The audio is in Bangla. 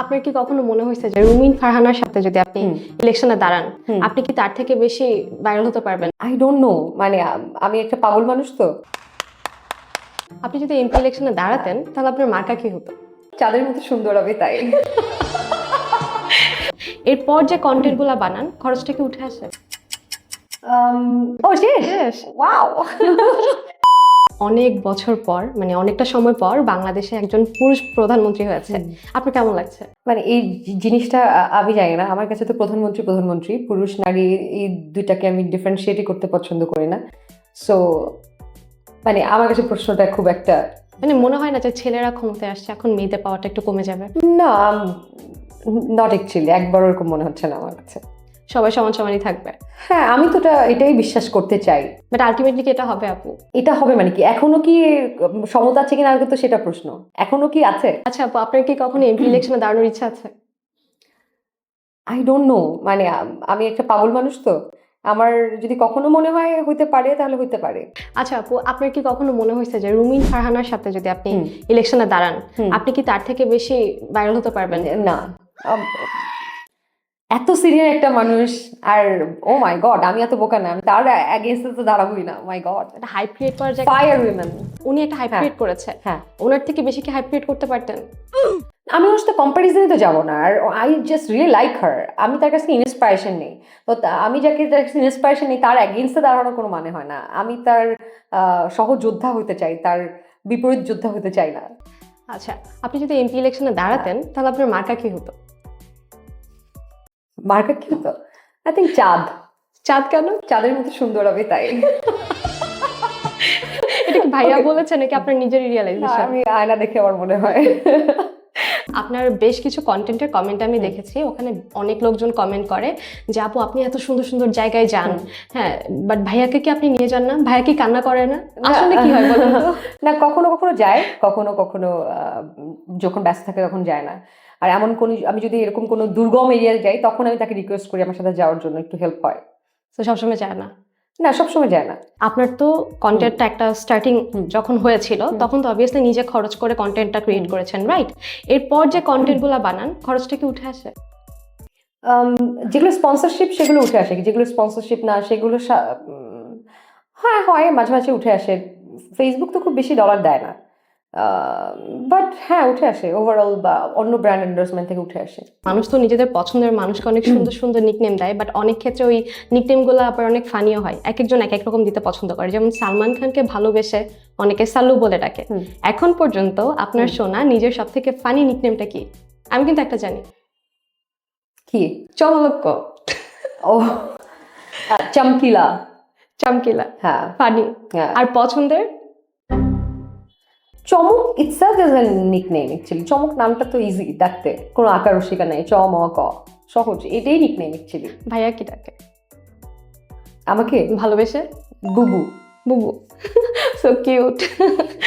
আপনার কি কখনো মনে হয়েছে যে রুমিন ফারহানার সাথে যদি আপনি ইলেকশনে দাঁড়ান, আপনি কি তার থেকে বেশি ভাইরাল হতে পারবেন? আই ডোন্ট নো, মানে আমি একটা পাগল মানুষ তো। আপনি যদি এমপি ইলেকশনে দাঁড়াতেন তাহলে আপনার মার্কা কি হতো? চাঁদের মতো সুন্দর হবে তাই। এরপর যে কন্টেন্ট গুলা বানান খরচটা কি উঠে আসে? ও শেষ, ওয়াও। অনেক বছর পর, মানে অনেকটা সময় পর বাংলাদেশে একজন পুরুষ প্রধানমন্ত্রী হয়েছে, আপনার কেমন লাগছে? মানে এই জিনিসটা আমি জানি না, আমার কাছে তো প্রধানমন্ত্রী পুরুষ নারী এই দুইটাকে আমি ডিফারেন্সিয়েটই করতে পছন্দ করি না। সো মানে আমার কাছে প্রশ্নটা খুব একটা, মানে মনে হয় না যে ছেলেরা ক্ষমতায় আসছে এখন মেয়েদের পাওয়াটা একটু কমে যাবে? না, নট অ্যাকচুয়ালি, একবার ওরকম মনে হচ্ছে না আমার কাছে। সবাই সমান সমানই থাকবে। হ্যাঁ, আমি তো এটাই বিশ্বাস করতে চাই। বাট আলটিমেটলি কি এটা হবে আপু? এটা হবে মানে কি, এখনো কি সমতা আছে কিনা আগে তো সেটা প্রশ্ন, এখনো কি আছে? আচ্ছা আপু, আপনার কি কখনো এমপি ইলেকশনে দাঁড়ানোর ইচ্ছা আছে? আই ডোন্ট নো, মানে আমি একটা পাগল মানুষ তো, আমার যদি কখনো মনে হয় হইতে পারে তাহলে হইতে পারে। আচ্ছা আপু, আপনার কি কখনো মনে হয়েছে যে রুমিন ফারহানার সাথে যদি আপনি ইলেকশনে দাঁড়ান, আপনি কি তার থেকে বেশি ভাইরাল হতে পারবেন? না, এত সিনিয়র একটা মানুষ, আর ও মাই গড, আমি এত বোকা না, আমি তার এগেইনস্টে তো দাঁড়াবোই না। মাই গড, একটা হাইপ ক্রিয়েট করার জায়গায় ফায়ার উইমেন। উনি একটা হাইপ ক্রিয়েট করেছে, হ্যাঁ, ওনার থেকে বেশি কি হাইপ ক্রিয়েট করতে পারতেন? আমি ওর সাথে কম্পারিজনে তো যাবো না, আর I just really like her. আমি তার কাছে ইন্সপিরেশন নেই, তো আমি যাকে তার কাছে ইন্সপিরেশন নেই তার এগেইনস্টে দাঁড়ানোর কোনো মানে হয় না। আমি তার সহযোদ্ধা হতে চাই, তার বিপরীত যোদ্ধা হতে চাই না। আচ্ছা, আপনি যদি এমপি ইলেকশনে দাঁড়াতেন তাহলে আপনার মার্কা কি হতো? মার্কেট কি হতো? আই থিঙ্ক চাঁদ। চাঁদ কেন? চাঁদের মতো সুন্দর হবে তাই। এটা কি ভাইয়া বলেছে নাকি আপনার নিজেরই রিয়েলাইজেশন? আমি আয়না দেখে আমার মনে হয়। আপনার বেশ কিছু কন্টেন্টের কমেন্ট আমি দেখেছি, ওখানে অনেক লোকজন কমেন্ট করে যে আপু আপনি এত সুন্দর সুন্দর জায়গায় যান, হ্যাঁ, বাট ভাইয়াকে কি আপনি নিয়ে যান না? ভাইয়া কি কান্না করে না? আসলে কি হয় বলুন তো? না, কখনো কখনো যায়, কখনো কখনো যখন ব্যস্ত থাকে তখন যায় না। আর এমন কোন, আমি যদি এরকম কোনো দুর্গম এরিয়ায় যাই তখন আমি তাকে রিকোয়েস্ট করি আমার সাথে যাওয়ার জন্য, একটু হেল্প হয়। তো সবসময় যায় না? না, সবসময় যায় না। আপনার তো কন্টেন্টটা একটা স্টার্টিং যখন হয়েছিল তখন তো অবভিয়াসলি নিজে খরচ করে কন্টেন্টটা ক্রিয়েট করেছেন, রাইট? এরপর যে কন্টেন্টগুলো বানান খরচটা কি উঠে আসে? যেগুলো স্পন্সরশিপ সেগুলো উঠে আসে, যেগুলো স্পন্সরশিপ না সেগুলো হ্যাঁ হয়, মাঝে মাঝে উঠে আসে। ফেসবুক তো খুব বেশি ডলার দেয় না, বাট হ্যাঁ উঠে আসে ওভারঅল, বা অন্য ব্র্যান্ড এন্ডোর্সমেন্ট থেকে উঠে আসে। মানুষ তো নিজেদের পছন্দের মানুষকে অনেক সুন্দর সুন্দর নিকনেম দেয়, বাট অনেক ক্ষেত্রে ওই নিকনেমগুলো আবার অনেক ফানিও হয়। এক একজন এক এক রকম দিতে পছন্দ করে, যেমন সালমান খানকে ভালোবেসে অনেকে সাল্লু বলে ডাকে। এখন পর্যন্ত আপনার শোনা নিজের সব থেকে ফানি নিকনেমটা কি? আমি কিন্তু একটা জানি। কি? চমলক্য। ও, চমকিলা। চমকিলা, হ্যাঁ, ফানি। হ্যাঁ। আর পছন্দের? চমক itself is a nickname actually. চমক নামটা তো ইজি ডাকতে, কোনো আকার রসিকা নাই, চ ম ক, সহজ, এটাই নিকনেম অ্যাকচুয়ালি। ভাইয়া কি ডাকে আমাকে ভালোবেসে? বুবু। বুবু। So cute.